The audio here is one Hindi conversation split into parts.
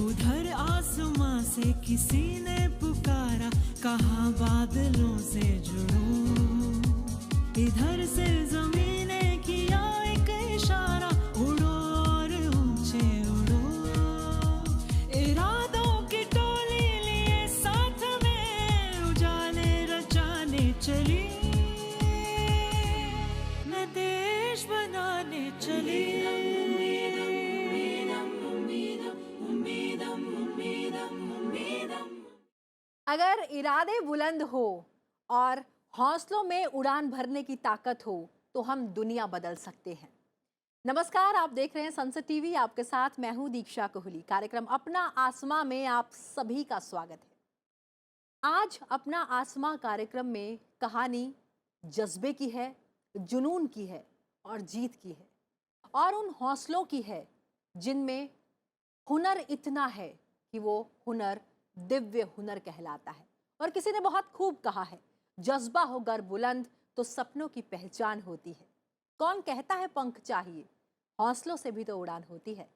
उधर आसमां से किसी ने पुकारा, कहा बादलों से जुड़ो। इधर से जमीने किया एक इशारा, उड़ो और ऊंचे उड़ो। इरादों की टोली लिए साथ में, उजाले रचाने चली, मैं देश बनाने चली। अगर इरादे बुलंद हो और हौसलों में उड़ान भरने की ताकत हो तो हम दुनिया बदल सकते हैं। नमस्कार, आप देख रहे हैं संसद टीवी। आपके साथ मैं हूं दीक्षा कोहली। कार्यक्रम अपना आसमां में आप सभी का स्वागत है। आज अपना आसमां कार्यक्रम में कहानी जज्बे की है, जुनून की है और जीत की है, और उन हौसलों की है जिनमें हुनर इतना है कि वो हुनर दिव्य हुनर कहलाता है। और किसी ने बहुत खूब कहा है, जज्बा हो गर बुलंद तो सपनों की पहचान होती है। कौन कहता है पंख चाहिए, हौसलों से भी तो उड़ान होती है।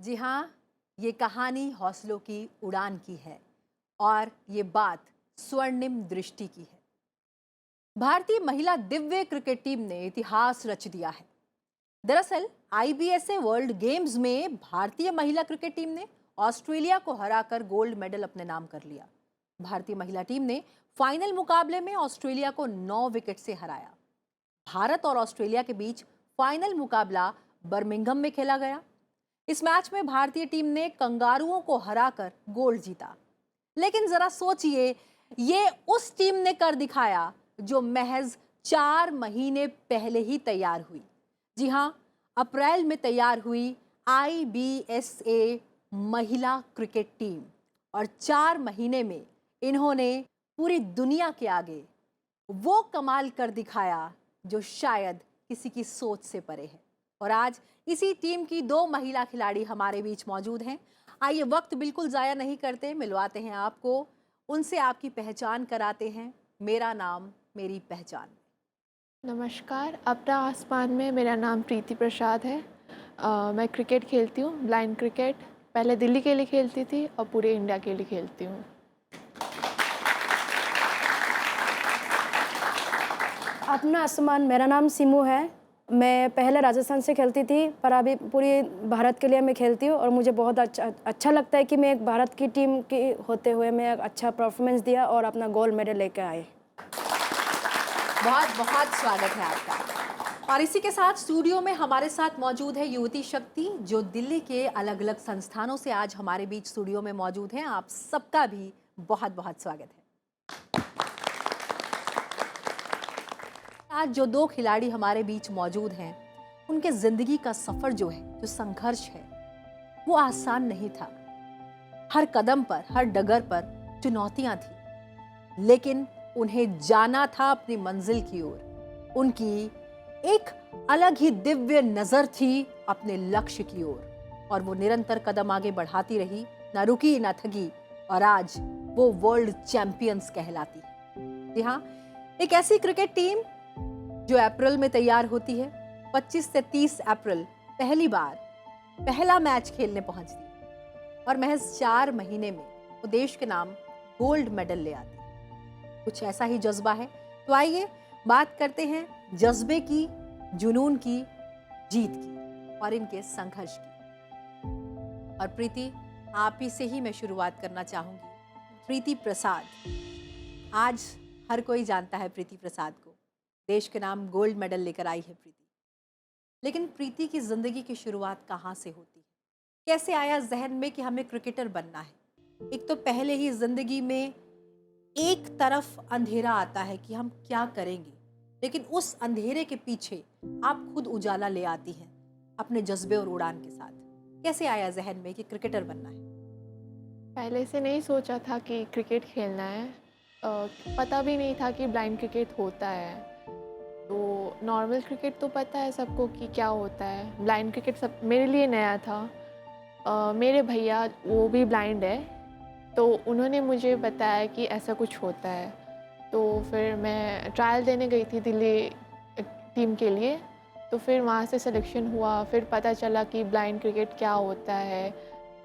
जी हाँ, ये कहानी हौसलों की उड़ान की है और ये बात स्वर्णिम दृष्टि की है। भारतीय महिला दिव्य क्रिकेट टीम ने इतिहास रच दिया है। दरअसल IBSA वर्ल्ड गेम्स में भारतीय महिला क्रिकेट टीम ने ऑस्ट्रेलिया को हराकर गोल्ड मेडल अपने नाम कर लिया। भारतीय महिला टीम ने फाइनल मुकाबले में ऑस्ट्रेलिया को 9 विकेट से हराया। भारत और ऑस्ट्रेलिया के बीच फाइनल मुकाबला बर्मिंघम में खेला गया। इस मैच में भारतीय टीम ने कंगारुओं को हराकर गोल्ड जीता। लेकिन जरा सोचिए, ये उस टीम ने कर दिखाया जो महज 4 महीने पहले ही तैयार हुई। जी हाँ, अप्रैल में तैयार हुई IBSA महिला क्रिकेट टीम, और 4 महीने में इन्होंने पूरी दुनिया के आगे वो कमाल कर दिखाया जो शायद किसी की सोच से परे है। और आज इसी टीम की 2 महिला खिलाड़ी हमारे बीच मौजूद हैं। आइए वक्त बिल्कुल ज़ाया नहीं करते, मिलवाते हैं आपको उनसे, आपकी पहचान कराते हैं। मेरा नाम मेरी पहचान। नमस्कार, अपना आसमान में मेरा नाम प्रीति प्रसाद है। मैं क्रिकेट खेलती हूँ, ब्लाइंड क्रिकेट। पहले दिल्ली के लिए खेलती थी और पूरे इंडिया के लिए खेलती हूँ। अपना आसमान, मेरा नाम सिमू है। मैं पहले राजस्थान से खेलती थी, पर अभी पूरी भारत के लिए मैं खेलती हूँ और मुझे बहुत अच्छा लगता है कि मैं एक भारत की टीम की होते हुए मैं एक अच्छा परफॉर्मेंस दिया और अपना गोल्ड मेडल लेकर आए। बहुत बहुत स्वागत है आपका। और इसी के साथ स्टूडियो में हमारे साथ मौजूद है युवती शक्ति, जो दिल्ली के अलग अलग संस्थानों से आज हमारे बीच स्टूडियो में मौजूद हैं। आप सबका भी बहुत बहुत स्वागत है। आज जो 2 खिलाड़ी हमारे बीच मौजूद हैं, उनके जिंदगी का सफर जो है, जो संघर्ष है, वो आसान नहीं था। हर कदम पर, हर डगर पर चुनौतियां थी, लेकिन उन्हें जाना था अपनी मंजिल की ओर। उनकी एक अलग ही दिव्य नजर थी अपने लक्ष्य की ओर, और वो निरंतर कदम आगे बढ़ाती रही, ना रुकी ना थकी, और आज वो वर्ल्ड चैंपियंस कहलाती है। जी हाँ, एक ऐसी क्रिकेट टीम जो अप्रैल में तैयार होती है। 25 से 30 अप्रैल पहली बार पहला मैच खेलने पहुंचती, और महज 4 महीने में वो देश के नाम गोल्ड मेडल ले आती। कुछ ऐसा ही जज्बा है। तो आइए बात करते हैं जज्बे की, जुनून की, जीत की और इनके संघर्ष की। और प्रीति, आप ही से ही मैं शुरुआत करना चाहूंगी। प्रीति प्रसाद, आज हर कोई जानता है प्रीति प्रसाद को, देश के नाम गोल्ड मेडल लेकर आई है प्रीति। लेकिन प्रीति की जिंदगी की शुरुआत कहाँ से होती है? कैसे आया जहन में कि हमें क्रिकेटर बनना है? एक तो पहले ही जिंदगी में एक तरफ अंधेरा आता है कि हम क्या करेंगे, लेकिन उस अंधेरे के पीछे आप खुद उजाला ले आती हैं अपने जज्बे और उड़ान के साथ। कैसे आया जहन में कि क्रिकेटर बनना है? पहले से नहीं सोचा था कि क्रिकेट खेलना है। पता भी नहीं था कि ब्लाइंड क्रिकेट होता है। तो नॉर्मल क्रिकेट तो पता है सबको कि क्या होता है, ब्लाइंड क्रिकेट सब मेरे लिए नया था। मेरे भैया वो भी ब्लाइंड है, तो उन्होंने मुझे बताया कि ऐसा कुछ होता है। तो फिर मैं ट्रायल देने गई थी दिल्ली टीम के लिए, तो फिर वहाँ से सिलेक्शन हुआ। फिर पता चला कि ब्लाइंड क्रिकेट क्या होता है,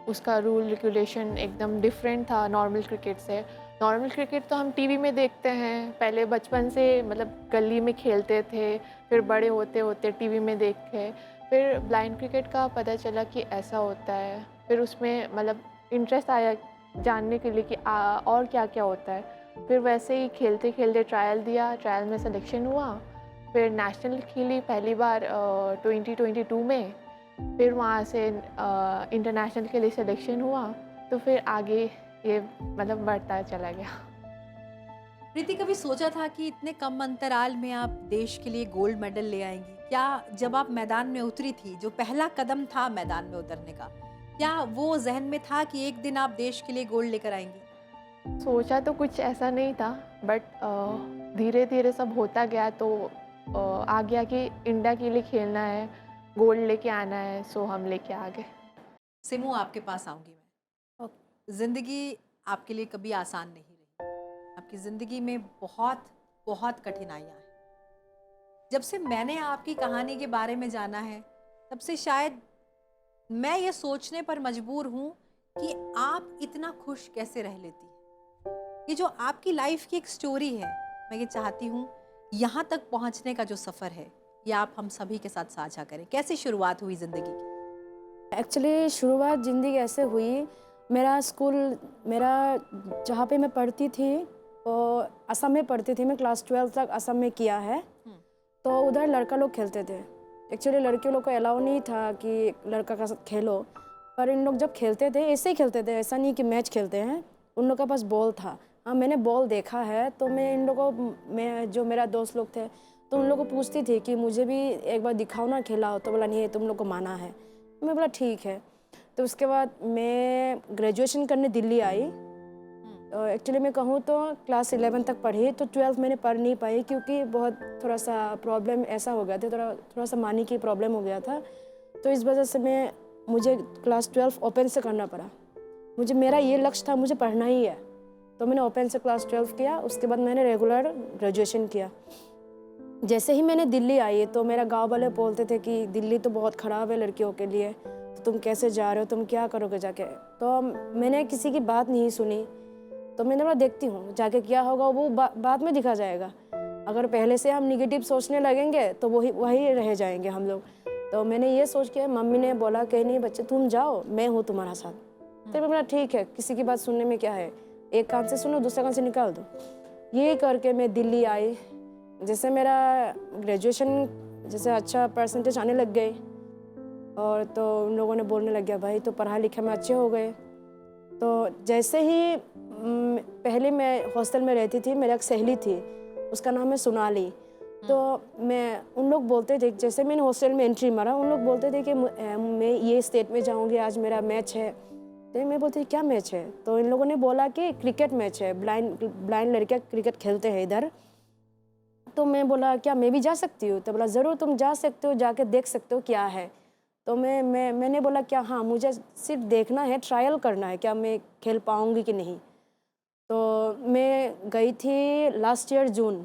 उसका रूल रेगुलेशन एकदम डिफरेंट था नॉर्मल क्रिकेट से। नॉर्मल क्रिकेट तो हम टीवी में देखते हैं, पहले बचपन से मतलब गली में खेलते थे, फिर बड़े होते होते टीवी में देखे। फिर ब्लाइंड क्रिकेट का पता चला कि ऐसा होता है, फिर उसमें मतलब इंटरेस्ट आया जानने के लिए कि और क्या क्या होता है। फिर वैसे ही खेलते खेलते ट्रायल दिया, ट्रायल में सिलेक्शन हुआ। फिर नेशनल खेली पहली बार 2022 में। फिर वहाँ से इंटरनेशनल के लिए सिलेक्शन हुआ, तो फिर आगे ये मतलब बढ़ता चला गया। प्रीति, कभी सोचा था कि इतने कम अंतराल में आप देश के लिए गोल्ड मेडल ले आएंगी? क्या जब आप मैदान में उतरी थी, जो पहला कदम था मैदान में उतरने का, क्या वो जहन में था कि एक दिन आप देश के लिए गोल्ड लेकर आएंगी? सोचा तो कुछ ऐसा नहीं था, बट धीरे धीरे सब होता गया। तो आ गया कि इंडिया के लिए खेलना है, गोल्ड लेके आना है, सो हम लेके आ गए। सिमू, आपके पास आऊंगी मैं। जिंदगी आपके लिए कभी आसान नहीं रही, आपकी ज़िंदगी में बहुत बहुत कठिनाइयाँ हैं। जब से मैंने आपकी कहानी के बारे में जाना है, तब से शायद मैं ये सोचने पर मजबूर हूँ कि आप इतना खुश कैसे रह लेती हैं। ये जो आपकी लाइफ की एक स्टोरी है, मैं ये चाहती हूँ यहाँ तक पहुँचने का जो सफ़र है, ये आप हम सभी के साथ साझा करें। कैसे शुरुआत हुई ज़िंदगी की? एक्चुअली शुरुआत ज़िंदगी ऐसे हुई, मेरा जहाँ पे मैं पढ़ती थी वो असम में पढ़ती थी। मैं क्लास 12 तक असम में किया है। तो उधर लड़का लोग खेलते थे। एक्चुअली लड़के लोग को अलाउ नहीं था कि लड़का का साथ खेलो, पर इन लोग जब खेलते थे ऐसे ही खेलते थे, ऐसा नहीं कि मैच खेलते हैं। उन लोग के पास बॉल था। हाँ, मैंने बॉल देखा है। तो मैं इन लोगों जो मेरा दोस्त लोग थे, तो उन लोगों को पूछती थी कि मुझे भी एक बार दिखाओ ना, खेलाओ। तो बोला नहीं, तुम लोग को माना है। मैं बोला ठीक है। तो उसके बाद मैं ग्रेजुएशन करने दिल्ली आई। एक्चुअली मैं कहूँ तो क्लास 11 तक पढ़ी, तो 12 मैंने पढ़ नहीं पाई क्योंकि बहुत थोड़ा सा प्रॉब्लम ऐसा हो गया था, थोड़ा सा मानी की प्रॉब्लम हो गया था। तो इस वजह से मुझे क्लास 12 ओपन से करना पड़ा। मेरा ये लक्ष्य था, मुझे पढ़ना ही है। तो मैंने ओपन से क्लास 12 किया। उसके बाद मैंने रेगुलर ग्रेजुएशन किया। जैसे ही मैंने दिल्ली आई तो मेरा गांव वाले बोलते थे कि दिल्ली तो बहुत ख़राब है लड़कियों के लिए, तो तुम कैसे जा रहे हो, तुम क्या करोगे जाके। तो मैंने किसी की बात नहीं सुनी। तो मैंने बोला देखती हूँ जाके क्या होगा, वो बाद में दिखा जाएगा। अगर पहले से हम निगेटिव सोचने लगेंगे तो वही रह जाएंगे हम लोग। तो मैंने ये सोच के, मम्मी ने बोला कि नहीं बच्चे तुम जाओ, मैं हूँ तुम्हारा साथ। तो मैं बोला ठीक है, किसी की बात सुनने में क्या है, एक कान से सुनो दूसरे कान से निकाल दो। ये करके मैं दिल्ली आई। जैसे मेरा ग्रेजुएशन जैसे अच्छा परसेंटेज आने लग गए, और तो उन लोगों ने बोलने लग गया भाई तो पढ़ाई लिखाई में अच्छे हो गए। तो जैसे ही पहले मैं हॉस्टल में रहती थी, मेरा एक सहेली थी, उसका नाम है सोनाली। तो उन लोग बोलते थे, जैसे मैंने हॉस्टल में एंट्री मारा, उन लोग बोलते थे कि मैं ये स्टेट में जाऊंगी, आज मेरा मैच है। तो मैं बोलती क्या मैच है? तो इन लोगों ने बोला कि क्रिकेट मैच है, ब्लाइंड लड़कियाँ क्रिकेट खेलते हैं इधर। तो मैं बोला क्या मैं भी जा सकती हूँ? तो बोला ज़रूर तुम जा सकते हो, जाके देख सकते हो क्या है। तो मैंने बोला क्या हाँ, मुझे सिर्फ देखना है, ट्रायल करना है, क्या मैं खेल पाऊँगी कि नहीं। तो मैं गई थी लास्ट ईयर जून।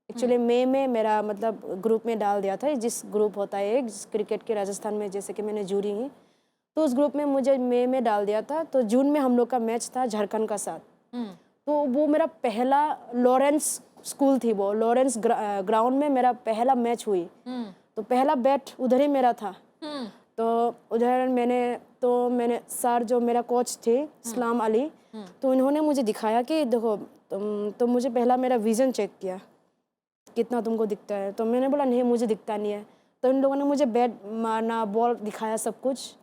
एक्चुअली मई में मेरा मतलब ग्रुप में डाल दिया था, जिस ग्रुप होता है एक क्रिकेट के राजस्थान में, जैसे कि मैंने जूरी ही, तो उस ग्रुप में मुझे मई में डाल दिया था। तो जून में हम लोग का मैच था झारखंड का साथ। तो वो मेरा पहला लॉरेंस स्कूल थी, वो लॉरेंस ग्राउंड में मेरा पहला मैच हुई। तो पहला बैट उधर ही मेरा था। तो उधर मैंने सर जो मेरा कोच थे इस्लाम अली, तो इन्होंने मुझे दिखाया कि देखो तो मुझे पहला मेरा विज़न चेक किया कितना तुमको दिखता है। तो मैंने बोला नहीं मुझे दिखता नहीं है। तो इन लोगों ने मुझे बैट मारना, बॉल दिखाया, सब कुछ।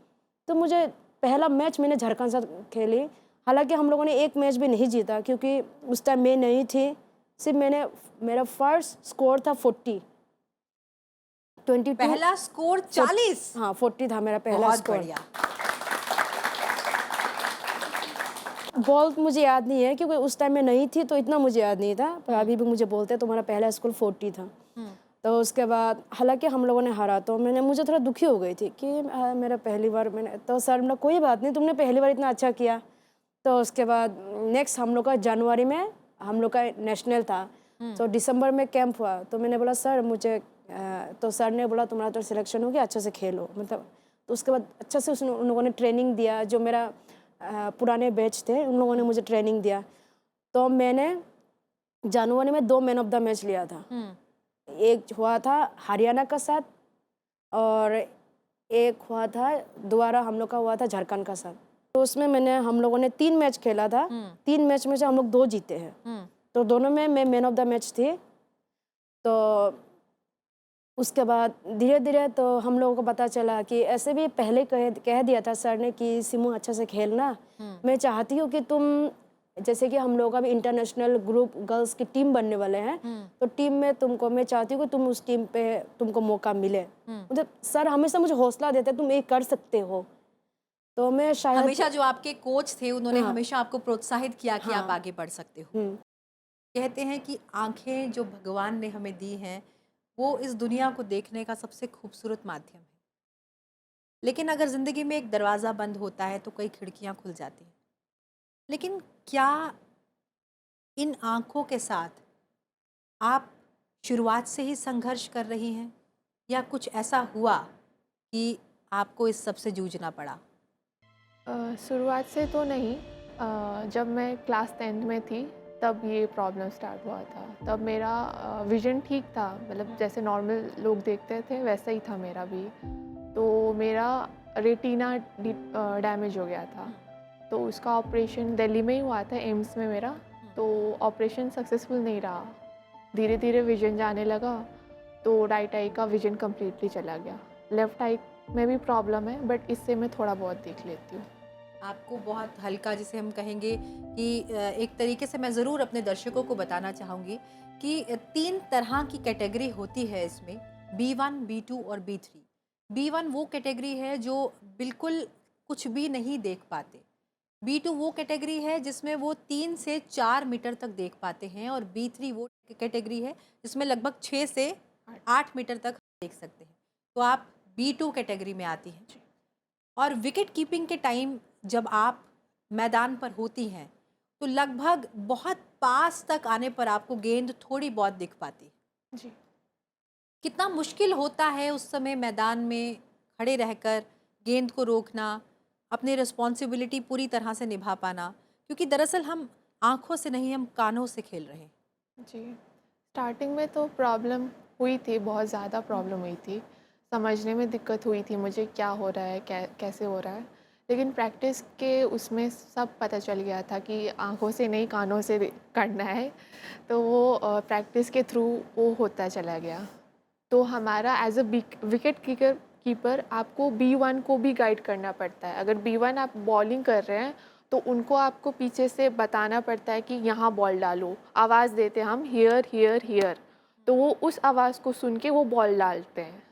तो मुझे पहला मैच मैंने झारखंड से खेली। हालांकि हम लोगों ने एक मैच भी नहीं जीता क्योंकि उस टाइम मैं नहीं थी। सिर्फ मेरा फर्स्ट स्कोर था 40। पहला स्कोर 40? हाँ 40 था मेरा पहला स्कोर। बॉल मुझे याद नहीं है क्योंकि उस टाइम में नहीं थी, तो इतना मुझे याद नहीं था। पर अभी भी मुझे बोलते हैं तुम्हारा पहला स्कोर 40 था। तो उसके बाद हालांकि हम लोगों ने हारा तो मुझे थोड़ा दुखी हो गई थी कि मेरा पहली बार मैंने तो सर ने कोई बात नहीं, तुमने पहली बार इतना अच्छा किया। तो उसके बाद नेक्स्ट हम लोग का जनवरी में हम लोग का नेशनल था, तो दिसंबर में कैंप हुआ। तो मैंने बोला सर मुझे तो सर ने बोला तुम्हारा तो सिलेक्शन हो गया, अच्छे से खेलो, मतलब। तो उसके बाद अच्छा से उन लोगों ने ट्रेनिंग दिया, जो मेरा पुराने बैच थे उन लोगों ने मुझे ट्रेनिंग दिया। तो मैंने जनवरी में 2 मैन ऑफ द मैच लिया था। एक हुआ था हरियाणा का साथ और एक हुआ था दोबारा हम लोग का हुआ था झारखंड का साथ। तो उसमें हम लोगों ने 3 मैच खेला था। 3 मैच में से हम लोग 2 जीते हैं। तो दोनों में मैं मैन ऑफ द मैच थी। तो उसके बाद धीरे धीरे तो हम लोगों को पता चला कि ऐसे भी पहले कह दिया था सर ने कि सिमू अच्छा से खेलना, मैं चाहती हूँ कि तुम जैसे कि हम लोगों का भी इंटरनेशनल ग्रुप गर्ल्स की टीम बनने वाले हैं, तो टीम में तुमको मैं चाहती हूँ कि तुम उस टीम पे तुमको मौका मिले। मतलब सर हमेशा मुझे हौसला देते तुम ये कर सकते हो। तो मैं शायद हमेशा जो आपके कोच थे उन्होंने हाँ। हमेशा आपको प्रोत्साहित किया कि हाँ। आप आगे बढ़ सकते हो। कहते हैं कि आंखें जो भगवान ने हमें दी हैं वो इस दुनिया को देखने का सबसे खूबसूरत माध्यम है, लेकिन अगर ज़िंदगी में एक दरवाज़ा बंद होता है तो कई खिड़कियां खुल जाती हैं। लेकिन क्या इन आँखों के साथ आप शुरुआत से ही संघर्ष कर रही हैं या कुछ ऐसा हुआ कि आपको इस सब से जूझना पड़ा? शुरुआत से तो नहीं। जब मैं क्लास 10th में थी तब ये प्रॉब्लम स्टार्ट हुआ था। तब मेरा विज़न ठीक था, मतलब जैसे नॉर्मल लोग देखते थे वैसा ही था मेरा भी। तो मेरा रेटिना डैमेज हो गया था, तो उसका ऑपरेशन दिल्ली में ही हुआ था, एम्स में मेरा। तो ऑपरेशन सक्सेसफुल नहीं रहा। धीरे धीरे विज़न जाने लगा, तो राइट आई का विज़न कम्प्लीटली चला गया। लेफ़्ट आई में भी प्रॉब्लम है, बट इससे मैं थोड़ा बहुत देख लेती हूँ। आपको बहुत हल्का, जिसे हम कहेंगे कि एक तरीके से मैं ज़रूर अपने दर्शकों को बताना चाहूँगी कि 3 तरह की कैटेगरी होती है इसमें, B1, B2 और B3। B1 वो कैटेगरी है जो बिल्कुल कुछ भी नहीं देख पाते। B2 वो कैटेगरी है जिसमें वो 3 से 4 मीटर तक देख पाते हैं, और B3 वो कैटेगरी है जिसमें लगभग 6 से 8 मीटर तक देख सकते हैं। तो आप B2 कैटेगरी में आती हैं। और विकेट कीपिंग के टाइम जब आप मैदान पर होती हैं तो लगभग बहुत पास तक आने पर आपको गेंद थोड़ी बहुत दिख पाती है। जी। कितना मुश्किल होता है उस समय मैदान में खड़े रहकर गेंद को रोकना, अपनी रिस्पॉन्सिबिलिटी पूरी तरह से निभा पाना, क्योंकि दरअसल हम आँखों से नहीं, हम कानों से खेल रहे हैं। जी, स्टार्टिंग में तो प्रॉब्लम हुई थी, बहुत ज़्यादा प्रॉब्लम हुई थी। समझने में दिक्कत हुई थी मुझे क्या हो रहा है, कैसे हो रहा है। लेकिन प्रैक्टिस के उसमें सब पता चल गया था कि आँखों से नहीं कानों से करना है। तो वो प्रैक्टिस के थ्रू वो होता चला गया। तो हमारा एज अ विकेट कीपर आपको B1 को भी गाइड करना पड़ता है। अगर B1 आप बॉलिंग कर रहे हैं तो उनको आपको पीछे से बताना पड़ता है कि यहाँ बॉल डालो। आवाज़ देते हैं हम, हियर हियर हियर, तो वो उस आवाज़ को सुन के वो बॉल डालते हैं।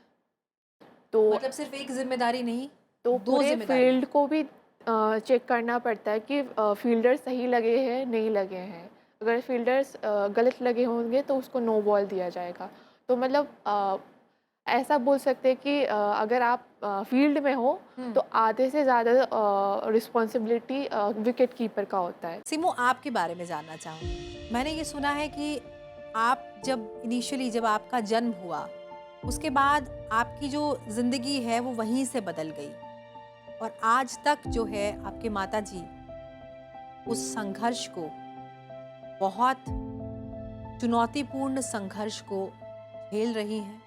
तो मतलब सिर्फ एक जिम्मेदारी नहीं, तो 2 पूरे जिम्मेदारी। फील्ड को भी चेक करना पड़ता है कि फील्डर सही लगे हैं नहीं लगे हैं। अगर फील्डर्स गलत लगे होंगे तो उसको नो बॉल दिया जाएगा। तो मतलब ऐसा बोल सकते हैं कि अगर आप फील्ड में हो तो आधे से ज़्यादा रिस्पॉन्सिबिलिटी विकेट कीपर का होता है। सिमू, आपके बारे में जानना चाहूँगी। मैंने ये सुना है कि आप जब आपका जन्म हुआ उसके बाद आपकी जो ज़िंदगी है वो वहीं से बदल गई, और आज तक जो है आपके माताजी उस संघर्ष को, बहुत चुनौतीपूर्ण संघर्ष को झेल रही हैं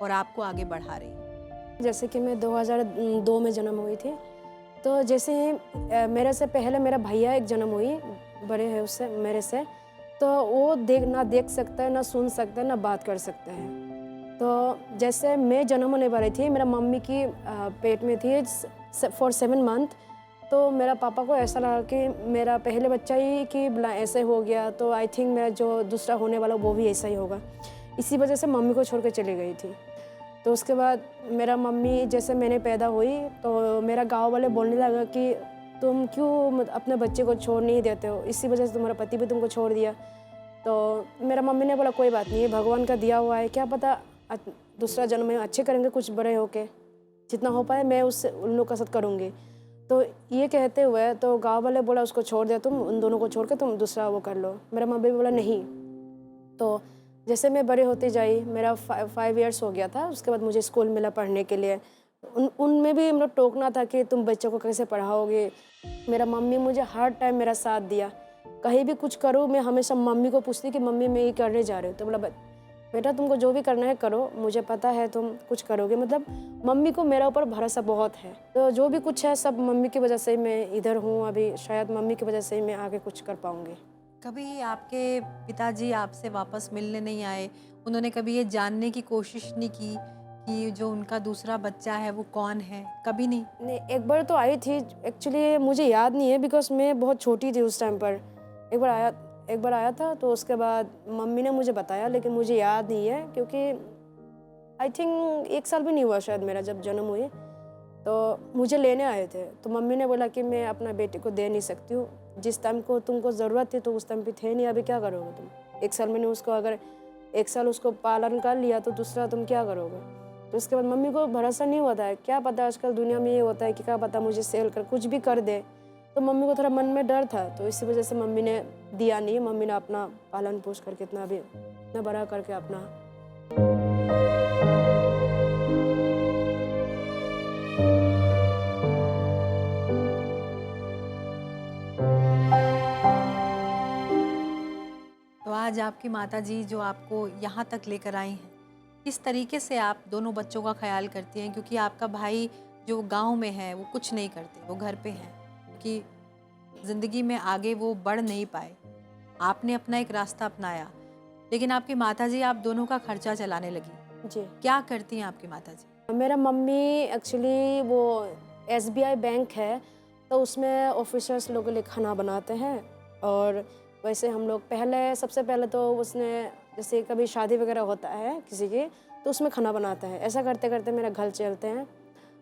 और आपको आगे बढ़ा रही हैं। जैसे कि मैं 2002 में जन्म हुई थी, तो जैसे ही मेरे से पहले मेरा भैया एक जन्म हुई, बड़े हैं उससे मेरे से, तो वो ना देख सकता है, ना सुन सकता है, ना बात कर सकता है। तो जैसे मैं जन्म होने वाली थी, मेरा मम्मी की पेट में थी फॉर 7 मंथ। तो मेरा पापा को ऐसा लगा कि मेरा पहले बच्चा ही कि ऐसे हो गया, तो आई थिंक मेरा जो दूसरा होने वाला वो भी ऐसा ही होगा। इसी वजह से मम्मी को छोड़ के चली गई थी। तो उसके बाद मेरा मम्मी, जैसे मैंने पैदा हुई तो मेरा गांव वाले बोलने लगा कि तुम क्यों अपने बच्चे को छोड़ नहीं देते हो, इसी वजह से तुम्हारा पति भी तुमको छोड़ दिया। तो मेरा मम्मी ने बोला कोई बात नहीं, भगवान का दिया हुआ है, क्या पता दूसरा जन्म में अच्छे करेंगे, कुछ बड़े होके जितना हो पाए मैं उससे उन लोग का साथ करूँगी। तो ये कहते हुए तो गाँव वाले बोला उसको छोड़ दे, तुम उन दोनों को छोड़ के तुम दूसरा वो कर लो। मेरा मम्मी भी बोला नहीं। तो जैसे मैं बड़े होती जाई, मेरा 5 इयर्स हो गया था, उसके बाद मुझे स्कूल मिला पढ़ने के लिए। उनमें भी मतलब टोकना था कि तुम बच्चों को कैसे पढ़ाओगे। मेरा मम्मी मुझे हर टाइम मेरा साथ दिया, कहीं भी कुछ करूँ मैं हमेशा मम्मी को पूछती कि मम्मी मैं ये करने जा रही हूँ। तो बोला बेटा तुमको जो भी करना है करो, मुझे पता है तुम कुछ करोगे। मतलब मम्मी को मेरा ऊपर भरोसा बहुत है। तो जो भी कुछ है सब मम्मी की वजह से मैं इधर हूँ अभी, शायद मम्मी की वजह से ही मैं आगे कुछ कर पाऊँगी। कभी आपके पिताजी आपसे वापस मिलने नहीं आए? उन्होंने कभी ये जानने की कोशिश नहीं की कि जो उनका दूसरा बच्चा है वो कौन है? कभी नहीं? नहीं, एक बार तो आई थी, एक्चुअली मुझे याद नहीं है बिकॉज मैं बहुत छोटी थी उस टाइम पर। एक बार आया था, तो उसके बाद मम्मी ने मुझे बताया, लेकिन मुझे याद नहीं है क्योंकि आई थिंक 1 साल भी नहीं हुआ शायद मेरा जब जन्म हुई। तो मुझे लेने आए थे, तो मम्मी ने बोला कि मैं अपना बेटे को दे नहीं सकती हूँ, जिस टाइम को तुमको ज़रूरत थी तो उस टाइम पे थे नहीं, अभी क्या करोगे तुम। 1 साल मैंने उसको अगर 1 साल उसको पालन कर लिया तो दूसरा तुम क्या करोगे। तो उसके बाद मम्मी को भरोसा नहीं होता है, क्या पता आजकल दुनिया में ये होता है कि क्या पता मुझे सेल कर कुछ भी कर दे। तो मम्मी को थोड़ा मन में डर था, तो इसी वजह से मम्मी ने दिया नहीं। मम्मी ने अपना पालन पोष करके इतना बड़ा करके अपना। तो आज आपकी माताजी जो आपको यहाँ तक लेकर आई हैं, किस तरीके से आप दोनों बच्चों का ख्याल करती हैं? क्योंकि आपका भाई जो गांव में है वो कुछ नहीं करते, वो घर पे हैं, क्योंकि ज़िंदगी में आगे वो बढ़ नहीं पाए। आपने अपना एक रास्ता अपनाया, लेकिन आपकी माताजी आप दोनों का खर्चा चलाने लगी। जी, क्या करती हैं आपकी माताजी? मेरा मम्मी एक्चुअली वो SBI बैंक है, तो उसमें ऑफिसर्स लोगों के लिए खाना बनाते हैं। और वैसे हम लोग सबसे पहले तो उसने जैसे कभी शादी वगैरह होता है किसी की, तो उसमें खाना बनाता है। ऐसा करते करते मेरा घर चलते हैं।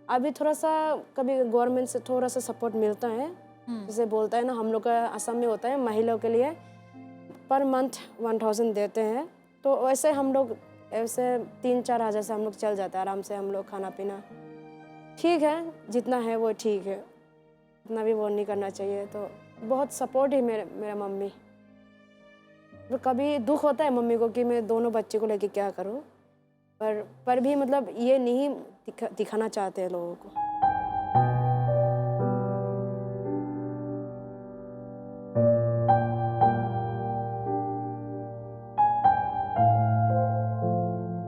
अभी थोड़ा सा कभी गवर्नमेंट से थोड़ा सा सपोर्ट मिलता है, जैसे बोलता है ना, हम लोग का असम में होता है महिलाओं के लिए पर मंथ 1000 देते हैं। तो वैसे हम लोग ऐसे 3-4 हज़ार से हम लोग चल जाते हैं आराम से। हम लोग खाना पीना ठीक है, जितना है वो ठीक है, इतना भी वो नहीं करना चाहिए। तो बहुत सपोर्ट है मेरा मम्मी। तो कभी दुख होता है मम्मी को कि मैं दोनों बच्चे को लेके क्या करूं, पर भी मतलब ये नहीं दिखाना चाहते हैं लोगों को।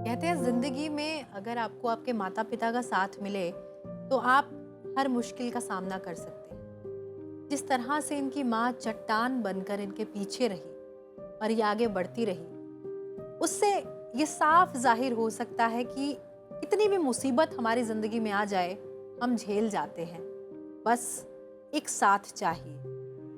कहते हैं ज़िंदगी में अगर आपको आपके माता पिता का साथ मिले तो आप हर मुश्किल का सामना कर सकते हैं। जिस तरह से इनकी माँ चट्टान बनकर इनके पीछे रही और ये आगे बढ़ती रही, उससे ये साफ जाहिर हो सकता है कि कितनी भी मुसीबत हमारी ज़िंदगी में आ जाए हम झेल जाते हैं। बस एक साथ चाहिए,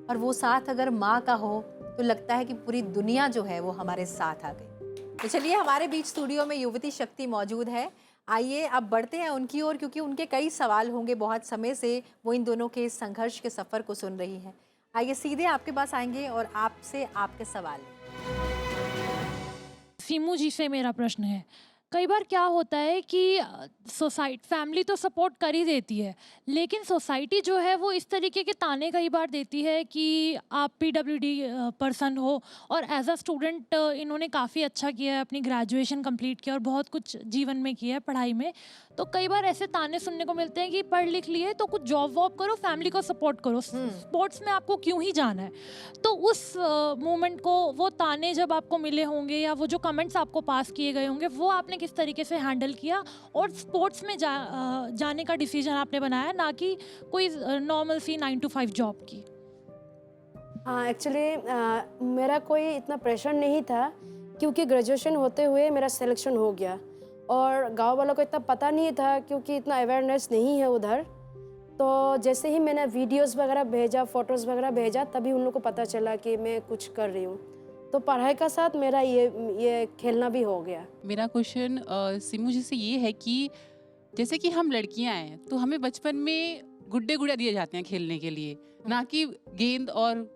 और वो साथ अगर माँ का हो तो लगता है कि पूरी दुनिया जो है वो हमारे साथ आ गई। तो चलिए, हमारे बीच स्टूडियो में युवती शक्ति मौजूद है। आइए अब बढ़ते हैं उनकी ओर, क्योंकि उनके कई सवाल होंगे। बहुत समय से वो इन दोनों के संघर्ष के सफ़र को सुन रही हैं। आइए सीधे आपके पास आएंगे और आपसे आपके सवाल। सीमू जी से मेरा प्रश्न है, कई बार क्या होता है कि फैमिली तो सपोर्ट कर ही देती है, लेकिन सोसाइटी जो है वो इस तरीके के ताने कई बार देती है कि आप PWD पर्सन हो, और एज अ स्टूडेंट इन्होंने काफ़ी अच्छा किया है, अपनी ग्रेजुएशन कंप्लीट किया और बहुत कुछ जीवन में किया है पढ़ाई में। तो कई बार ऐसे ताने सुनने को मिलते हैं कि पढ़ लिख लिए तो कुछ जॉब वॉब करो, फैमिली को सपोर्ट करो, स्पोर्ट्स में आपको क्यों ही जाना है। तो उस मोमेंट को, वो ताने जब आपको मिले होंगे या वो जो कमेंट्स आपको पास किए गए होंगे, वो आपने किस तरीके से हैंडल किया और स्पोर्ट्स में जाने का डिसीजन आपने बनाया, ना कि कोई नॉर्मल सी 9 to 5 जॉब की? हाँ, एक्चुअली मेरा कोई इतना प्रेशर नहीं था, क्योंकि ग्रेजुएशन होते हुए मेरा सिलेक्शन हो गया और गांव वालों को इतना पता नहीं था, क्योंकि इतना अवेयरनेस नहीं है उधर। तो जैसे ही मैंने वीडियोस वगैरह भेजा, फ़ोटोज़ वगैरह भेजा, तभी उन लोगों को पता चला कि मैं कुछ कर रही हूँ। तो पढ़ाई का साथ मेरा ये खेलना भी हो गया। मेरा क्वेश्चन सिमू जी से ये है कि जैसे कि हम लड़कियां हैं तो हमें बचपन में गुड्डे गुड़िया दिए जाते हैं खेलने के लिए, ना कि गेंद और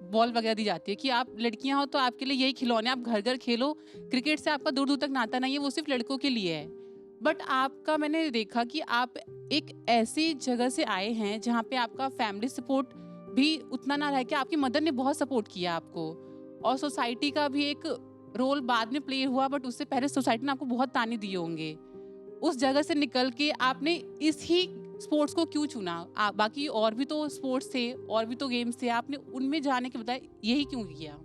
बॉल वगैरह दी जाती है कि आप लड़कियां हो तो आपके लिए यही खिलौने, आप घर घर खेलो, क्रिकेट से आपका दूर दूर तक नाता नहीं है, वो सिर्फ लड़कों के लिए है। बट आपका मैंने देखा कि आप एक ऐसी जगह से आए हैं जहाँ पे आपका फैमिली सपोर्ट भी उतना ना रह के आपकी मदर ने बहुत सपोर्ट किया आपको, और सोसाइटी का भी एक रोल बाद में प्ले हुआ, बट उससे पहले सोसाइटी ने आपको बहुत ताने दिए होंगे। उस जगह से निकल के आपने इस ही स्पोर्ट्स को क्यों चुना? बाकी और भी तो स्पोर्ट्स थे, और भी तो गेम्स थे, आपने उनमें जाने के बजाय यही क्यों किया?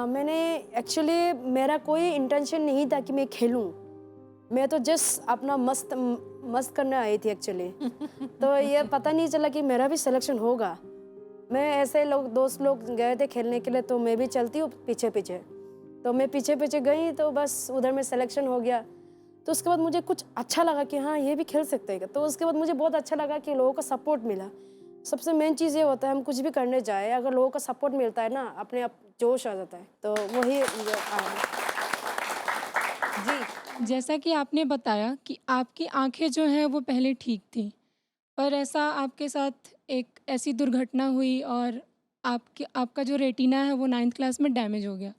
मैंने एक्चुअली मेरा कोई इंटेंशन नहीं था कि मैं खेलूं। मैं तो जस्ट अपना मस्त करने आई थी एक्चुअली। तो ये पता नहीं चला कि मेरा भी सिलेक्शन होगा। मैं ऐसे दोस्त लोग गए थे खेलने के लिए, तो मैं भी चलती हूँ पीछे पीछे। तो मैं पीछे पीछे गई, तो बस उधर में सिलेक्शन हो गया। तो उसके बाद मुझे कुछ अच्छा लगा कि हाँ ये भी खेल सकते हैं। तो उसके बाद मुझे बहुत अच्छा लगा कि लोगों का सपोर्ट मिला। सबसे मेन चीज़ ये होता है, हम कुछ भी करने जाए, अगर लोगों का सपोर्ट मिलता है ना, अपने आप जोश आ जाता है। तो वही मुझे आया। जी, जैसा कि आपने बताया कि आपकी आंखें जो हैं वो पहले ठीक थी, पर ऐसा आपके साथ एक ऐसी दुर्घटना हुई और आपका जो रेटिना है वो 9th क्लास में डैमेज हो गया।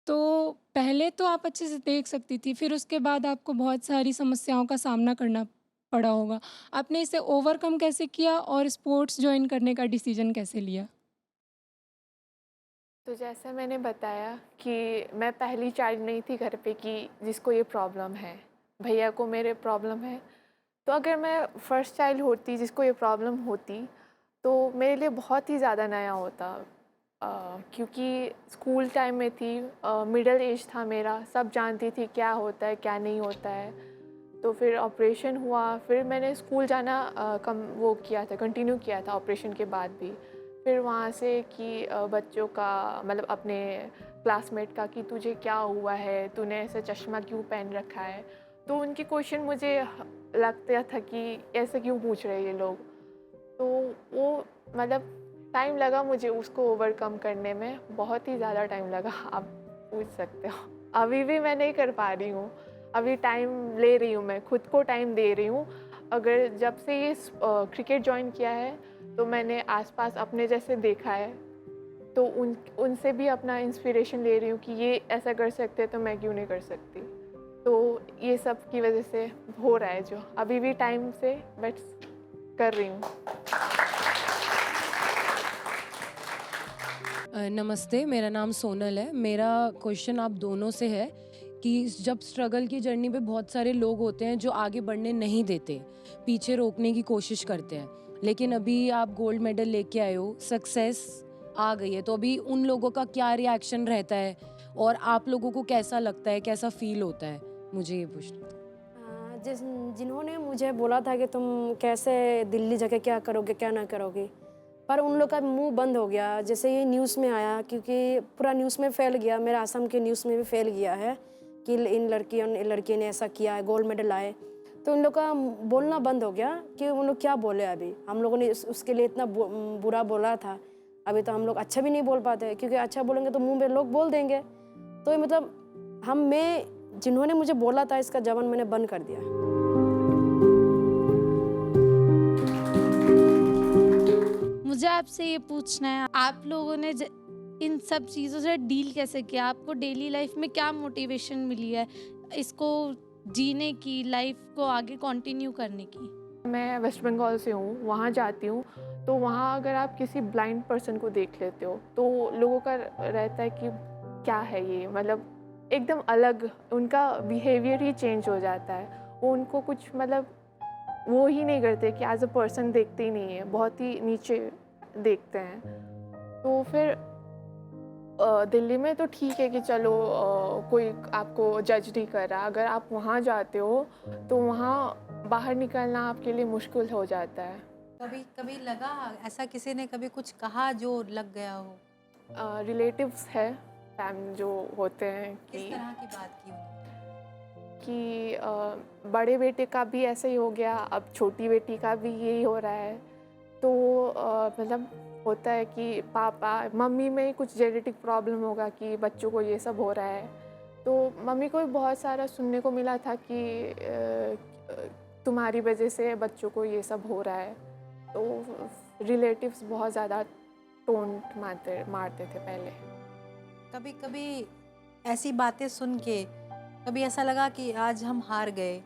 तो पहले तो आप अच्छे से देख सकती थी, फिर उसके बाद आपको बहुत सारी समस्याओं का सामना करना पड़ा होगा। आपने इसे ओवरकम कैसे किया और स्पोर्ट्स ज्वाइन करने का डिसीजन कैसे लिया? तो जैसा मैंने बताया कि मैं पहली चाइल्ड नहीं थी घर पे कि जिसको ये प्रॉब्लम है। भैया को मेरे प्रॉब्लम है। तो अगर मैं फर्स्ट चाइल्ड होती जिसको ये प्रॉब्लम होती, तो मेरे लिए बहुत ही ज़्यादा नया होता। क्योंकि स्कूल टाइम में थी, मिडिल एज था मेरा, सब जानती थी क्या होता है क्या नहीं होता है। तो फिर ऑपरेशन हुआ, फिर मैंने स्कूल जाना वो किया था, कंटिन्यू किया था ऑपरेशन के बाद भी। फिर वहाँ से कि बच्चों का मतलब अपने क्लासमेट का कि तुझे क्या हुआ है, तूने ऐसा चश्मा क्यों पहन रखा है। तो उनके क्वेश्चन मुझे लगता था कि ऐसे क्यों पूछ रहे ये लोग। तो वो मतलब टाइम लगा मुझे उसको ओवरकम करने में, बहुत ही ज़्यादा टाइम लगा, आप पूछ सकते हो। अभी भी मैं नहीं कर पा रही हूँ, अभी टाइम ले रही हूँ, मैं खुद को टाइम दे रही हूँ। अगर जब से ये क्रिकेट जॉइन किया है तो मैंने आसपास अपने जैसे देखा है, तो उनसे भी अपना इंस्पिरेशन ले रही हूँ कि ये ऐसा कर सकते हैं तो मैं क्यों नहीं कर सकती। तो ये सब की वजह से हो रहा है, जो अभी भी टाइम से बट कर रही हूँ। नमस्ते, मेरा नाम सोनल है। मेरा क्वेश्चन आप दोनों से है कि जब स्ट्रगल की जर्नी पे बहुत सारे लोग होते हैं जो आगे बढ़ने नहीं देते, पीछे रोकने की कोशिश करते हैं, लेकिन अभी आप गोल्ड मेडल लेके आए हो, सक्सेस आ गई है, तो अभी उन लोगों का क्या रिएक्शन रहता है और आप लोगों को कैसा लगता है, कैसा फील होता है? मुझे ये पूछना। जिन्होंने मुझे बोला था कि तुम कैसे दिल्ली जाके क्या करोगे क्या ना करोगे, पर उन लोग का मुंह बंद हो गया जैसे ये न्यूज़ में आया, क्योंकि पूरा न्यूज़ में फैल गया, मेरा असम के न्यूज़ में भी फैल गया है कि इन लड़की ने ऐसा किया है, गोल्ड मेडल लाए। तो उन लोग का बोलना बंद हो गया कि उन लोग क्या बोले। अभी हम लोगों ने उसके लिए इतना बुरा बोला था, अभी तो हम लोग अच्छा भी नहीं बोल पाते, क्योंकि अच्छा बोलेंगे तो मुँह में लोग बोल देंगे। तो ये मतलब मैं जिन्होंने मुझे बोला था इसका जवान मैंने बंद कर दिया। मुझे आपसे ये पूछना है, आप लोगों ने इन सब चीज़ों से डील कैसे किया? आपको डेली लाइफ में क्या मोटिवेशन मिली है इसको जीने की, लाइफ को आगे कंटिन्यू करने की? मैं वेस्ट बंगाल से हूँ, वहाँ जाती हूँ, तो वहाँ अगर आप किसी ब्लाइंड पर्सन को देख लेते हो तो लोगों का रहता है कि क्या है ये, मतलब एकदम अलग, उनका बिहेवियर ही चेंज हो जाता है। वो उनको कुछ मतलब वो ही नहीं करते कि एज अ पर्सन देखते ही नहीं है, बहुत ही नीचे देखते हैं। तो फिर दिल्ली में तो ठीक है कि चलो कोई आपको जज नहीं कर रहा, अगर आप वहाँ जाते हो तो वहाँ बाहर निकलना आपके लिए मुश्किल हो जाता है। कभी कभी लगा ऐसा, किसी ने कभी कुछ कहा जो लग गया हो? रिलेटिव्स है, फैमिली जो होते हैं किस कि तरह की बात की उन्होंने? बड़े बेटे का भी ऐसा ही हो गया, अब छोटी बेटी का भी यही हो रहा है। तो मतलब होता है कि पापा मम्मी में कुछ जेनेटिक प्रॉब्लम होगा कि बच्चों को ये सब हो रहा है। तो मम्मी को भी बहुत सारा सुनने को मिला था कि तुम्हारी वजह से बच्चों को ये सब हो रहा है। तो रिलेटिव्स बहुत ज़्यादा टोंट मारते थे पहले। कभी कभी ऐसी बातें सुन के कभी ऐसा लगा कि आज हम हार गए,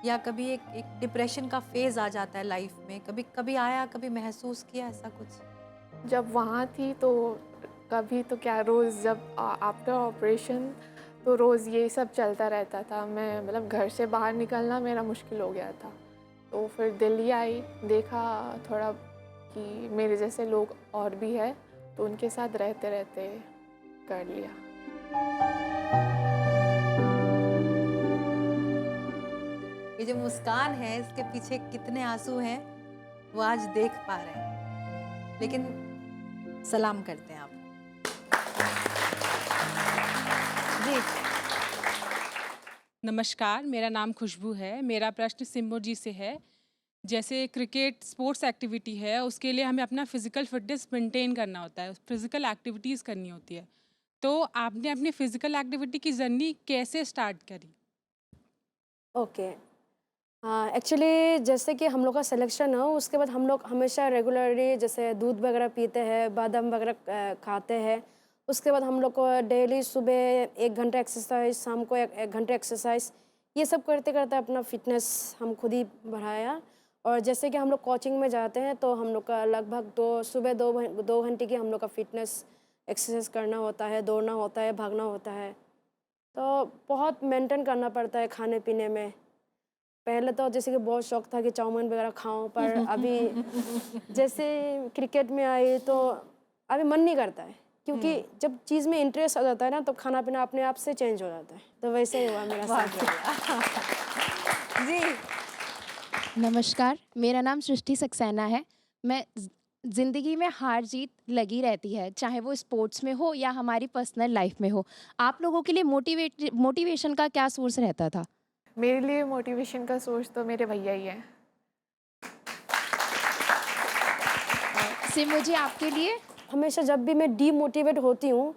या कभी एक डिप्रेशन का फेज आ जाता है लाइफ में, कभी कभी आया, कभी महसूस किया ऐसा कुछ? जब वहाँ थी तो कभी तो क्या, रोज़ जब आफ्टर ऑपरेशन तो रोज़ यही सब चलता रहता था। मैं मतलब घर से बाहर निकलना मेरा मुश्किल हो गया था। तो फिर दिल्ली आई, देखा थोड़ा कि मेरे जैसे लोग और भी है, तो उनके साथ रहते रहते कर लिया। ये जो मुस्कान है इसके पीछे कितने आंसू हैं वो आज देख पा रहे हैं, लेकिन सलाम करते हैं आप जी। नमस्कार, मेरा नाम खुशबू है। मेरा प्रश्न सिम्बो जी से है। जैसे क्रिकेट स्पोर्ट्स एक्टिविटी है, उसके लिए हमें अपना फिज़िकल फिटनेस मेंटेन करना होता है, फिज़िकल एक्टिविटीज़ करनी होती है। तो आपने अपनी फ़िज़िकल एक्टिविटी की जर्नी कैसे स्टार्ट करी? ओके, हाँ, एक्चुअली जैसे कि हम लोग का सिलेक्शन हो उसके बाद हम लोग हमेशा रेगुलरली जैसे दूध वगैरह पीते हैं, बादाम वगैरह खाते हैं। उसके बाद हम लोग को डेली सुबह 1 घंटा एक्सरसाइज, शाम को एक घंटा एक्सरसाइज, ये सब करते करते अपना फिटनेस हम खुद ही बढ़ाया। और जैसे कि हम लोग कोचिंग में जाते हैं तो हम लोग का लगभग सुबह 2 घंटे की हम लोग का फिटनेस एक्सरसाइज करना होता है, दौड़ना होता है, भागना होता है। तो बहुत मेंटेन करना पड़ता है खाने पीने में। पहले तो जैसे कि बहुत शौक था कि चाउमीन वगैरह खाऊं, पर अभी जैसे क्रिकेट में आई तो अभी मन नहीं करता है, क्योंकि जब चीज़ में इंटरेस्ट आ जाता है ना तो खाना पीना अपने आप से चेंज हो जाता है। तो वैसे ही हुआ मेरा साथ जी। नमस्कार, मेरा नाम सृष्टि सक्सेना है। मैं ज़िंदगी में हार जीत लगी रहती है, चाहे वो स्पोर्ट्स में हो या हमारी पर्सनल लाइफ में हो। आप लोगों के लिए मोटिवेशन का क्या सोर्स रहता था? मेरे लिए मोटिवेशन का सोर्स तो मेरे भैया ही है। सिमो जी, आपके लिए? हमेशा जब भी मैं डीमोटिवेट होती हूँ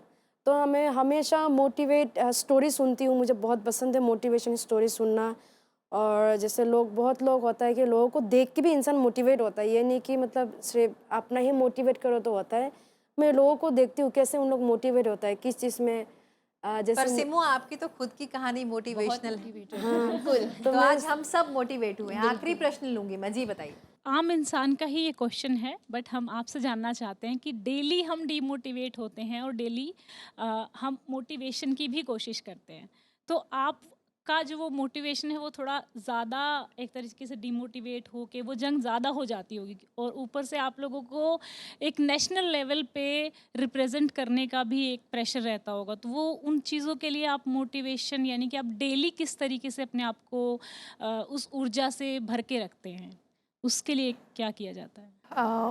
तो मैं हमेशा मोटिवेट स्टोरी सुनती हूँ। मुझे बहुत पसंद है मोटिवेशन स्टोरी सुनना। और जैसे बहुत लोग होता है कि लोगों को देख के भी इंसान मोटिवेट होता है, ये नहीं कि मतलब सिर्फ अपना ही मोटिवेट करो तो होता है। मैं लोगों को देखती हूँ कैसे उन लोग मोटिवेट होता है, किस चीज़ में। जैसे पर सिमो, आपकी तो खुद की कहानी मोटिवेशनल है। हाँ, तो आज हम सब मोटिवेट हुए हैं। आखिरी प्रश्न लूंगी मैं, जी बताइए। आम इंसान का ही ये क्वेश्चन है, बट हम आपसे जानना चाहते हैं कि डेली हम डीमोटिवेट होते हैं और डेली हम मोटिवेशन की भी कोशिश करते हैं। तो आपका जो वो मोटिवेशन है वो थोड़ा ज़्यादा एक तरीके से डीमोटिवेट हो के वो जंग ज़्यादा हो जाती होगी, और ऊपर से आप लोगों को एक नेशनल लेवल पे रिप्रेजेंट करने का भी एक प्रेशर रहता होगा। तो वो उन चीज़ों के लिए आप मोटिवेशन यानी कि आप डेली किस तरीके से अपने आप को उस ऊर्जा से भर के रखते हैं, उसके लिए क्या किया जाता है?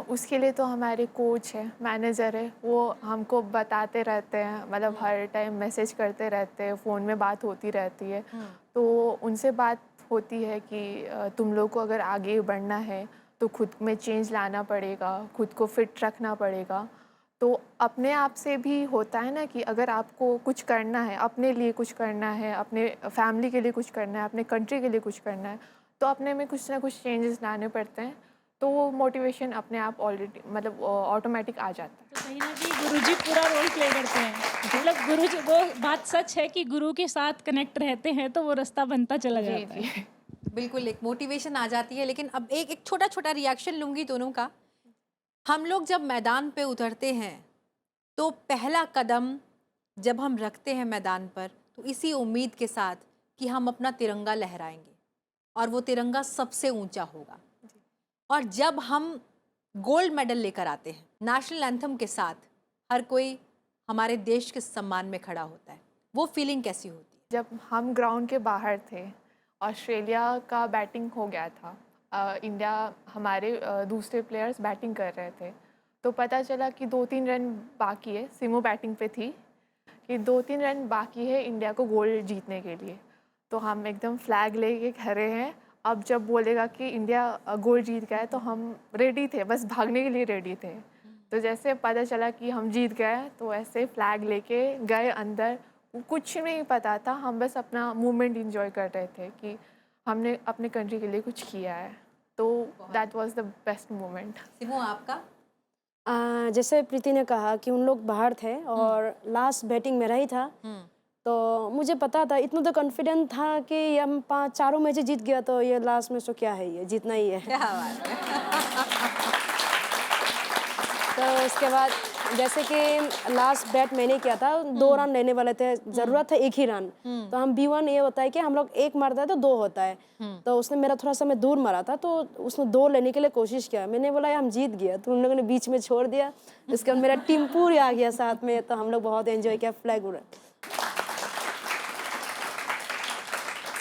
उसके लिए तो हमारे कोच है, मैनेजर है, वो हमको बताते रहते हैं, मतलब हर टाइम मैसेज करते रहते हैं, फ़ोन में बात होती रहती है। तो उनसे बात होती है कि तुम लोग को अगर आगे बढ़ना है तो खुद में चेंज लाना पड़ेगा, खुद को फिट रखना पड़ेगा। तो अपने आप से भी होता है ना कि अगर आपको कुछ करना है, अपने लिए कुछ करना है, अपने फैमिली के लिए कुछ करना है, अपने कंट्री के लिए कुछ करना है, तो अपने में कुछ ना कुछ चेंजेस लाने पड़ते हैं। तो वो मोटिवेशन अपने आप ऑलरेडी मतलब ऑटोमेटिक आ जाता है। तो कहीं ना कहीं गुरुजी पूरा रोल प्ले करते हैं। मतलब गुरुजी, वो बात सच है कि गुरु के साथ कनेक्ट रहते हैं तो वो रास्ता बनता चला जाता है। बिल्कुल, एक मोटिवेशन आ जाती है। लेकिन अब एक छोटा छोटा रिएक्शन लूंगी दोनों का। हम लोग जब मैदान पे उतरते हैं तो पहला कदम जब हम रखते हैं मैदान पर, तो इसी उम्मीद के साथ कि हम अपना तिरंगा लहराएंगे और वो तिरंगा सबसे ऊंचा होगा। और जब हम गोल्ड मेडल लेकर आते हैं नेशनल एंथम के साथ, हर कोई हमारे देश के सम्मान में खड़ा होता है, वो फीलिंग कैसी होती है? जब हम ग्राउंड के बाहर थे, ऑस्ट्रेलिया का बैटिंग हो गया था, इंडिया हमारे दूसरे प्लेयर्स बैटिंग कर रहे थे, तो पता चला कि 2-3 रन बाकी है, सिमो बैटिंग पे थी, कि 2-3 रन बाकी है इंडिया को गोल्ड जीतने के लिए। तो हम एकदम फ्लैग लेके खड़े हैं। अब जब बोलेगा कि इंडिया गोल्ड जीत गया है तो हम रेडी थे, बस भागने के लिए रेडी थे। तो जैसे पता चला कि हम जीत गए तो ऐसे फ्लैग लेके गए अंदर। कुछ नहीं पता था, हम बस अपना मूवमेंट एंजॉय कर रहे थे कि हमने अपने कंट्री के लिए कुछ किया है। तो that was the best moment. सिमो, आपका? जैसे प्रीति ने कहा कि उन लोग बाहर थे और लास्ट बैटिंग मेरा ही था, तो मुझे पता था, इतना तो कॉन्फिडेंट था कि हम 4 मैच जीत गया, तो ये लास्ट मैच तो क्या है, ये जीतना ही है। क्या बात है। तो उसके बाद जैसे कि लास्ट बैट मैंने किया था, 2 रन लेने वाले थे, ज़रूरत था 1 ही रन, तो हम B1 ये होता है कि हम लोग 1 मारता है तो 2 होता है, तो उसने मेरा थोड़ा सा मैं दूर मारा था, तो उसने 2 लेने के लिए कोशिश किया। मैंने बोला हम जीत गया, तो उन लोगों ने बीच में छोड़ दिया। इसके बाद मेरा टीम पूरी आ गया साथ में, तो हम लोग बहुत एंजॉय किया, फ्लैग उड़ा।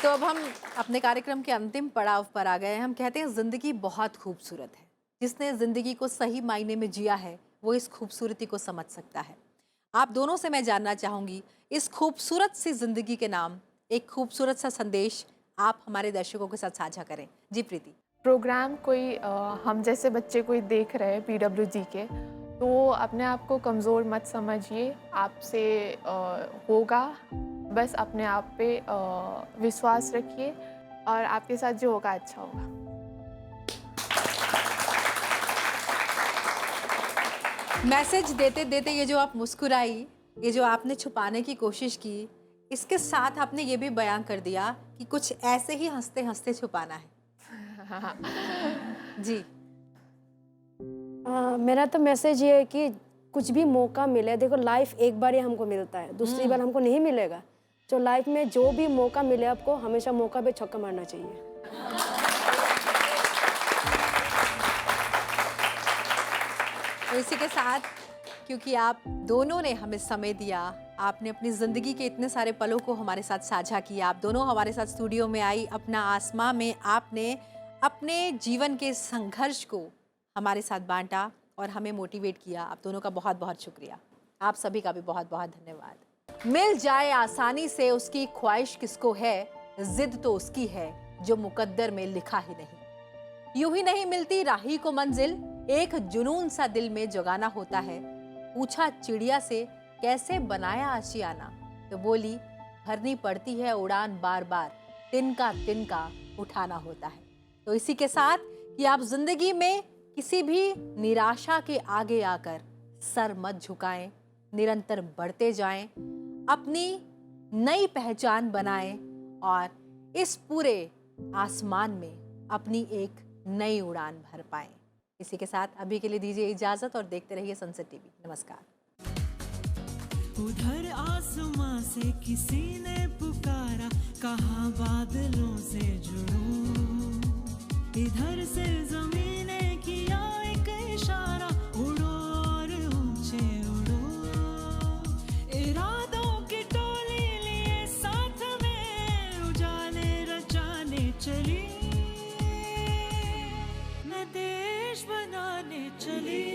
तो अब हम अपने कार्यक्रम के अंतिम पड़ाव पर आ गए हैं। हम कहते हैं ज़िंदगी बहुत खूबसूरत है, जिसने ज़िंदगी को सही मायने में जिया है वो इस खूबसूरती को समझ सकता है। आप दोनों से मैं जानना चाहूँगी, इस खूबसूरत सी ज़िंदगी के नाम एक खूबसूरत सा संदेश आप हमारे दर्शकों के साथ साझा करें। जी प्रीति। प्रोग्राम कोई हम जैसे बच्चे कोई देख रहे हैं PWG के, तो अपने आप को कमज़ोर मत समझिए, आपसे होगा, बस अपने आप पे विश्वास रखिए और आपके साथ जो होगा अच्छा होगा। मैसेज देते देते ये जो आप मुस्कुराई, ये जो आपने छुपाने की कोशिश की, इसके साथ आपने ये भी बयान कर दिया कि कुछ ऐसे ही हंसते हंसते छुपाना है। जी। मेरा तो मैसेज ये है कि कुछ भी मौका मिले, देखो लाइफ एक बार ही हमको मिलता है, दूसरी बार हमको नहीं मिलेगा। तो लाइफ में जो भी मौका मिले आपको, हमेशा मौका पे छक्का मारना चाहिए। तो इसी के साथ, क्योंकि आप दोनों ने हमें समय दिया, आपने अपनी ज़िंदगी के इतने सारे पलों को हमारे साथ साझा किया, आप दोनों हमारे साथ स्टूडियो में आई, अपना आसमां में आपने अपने जीवन के संघर्ष को हमारे साथ बांटा और हमें मोटिवेट किया। आप दोनों का बहुत बहुत शुक्रिया। आप सभी का भी बहुत बहुत धन्यवाद। मिल जाए आसानी से उसकी ख्वाहिश किसको है, जिद तो उसकी है जो मुकद्दर में लिखा ही नहीं। यूं ही नहीं मिलती राही को मंजिल, एक जुनून सा दिल में जगाना होता है। पूछा चिड़िया से कैसे बनाया आशियाना, तो बोली भरनी पड़ती है उड़ान बार बार, तिनका उठाना होता है। तो इसी के साथ कि आप जिंदगी में किसी भी निराशा के आगे आकर सर मत झुकाएं, निरंतर बढ़ते जाएं, अपनी नई पहचान बनाएं और इस पूरे आसमान में अपनी एक नई उड़ान भर पाएं। इसी के साथ अभी के लिए दीजिए इजाजत और देखते रहिए सनसेट टीवी। नमस्कार। उधर आसमां से किसी ने पुकारा, कहा बादलों से जुड़ो, इधर से जमीन ने किया एक इशारा, उड़ो और ऊंचे उड़ो, इरादों की टोली लिए साथ में उजाले रचाने चली, न देश बनाने चली।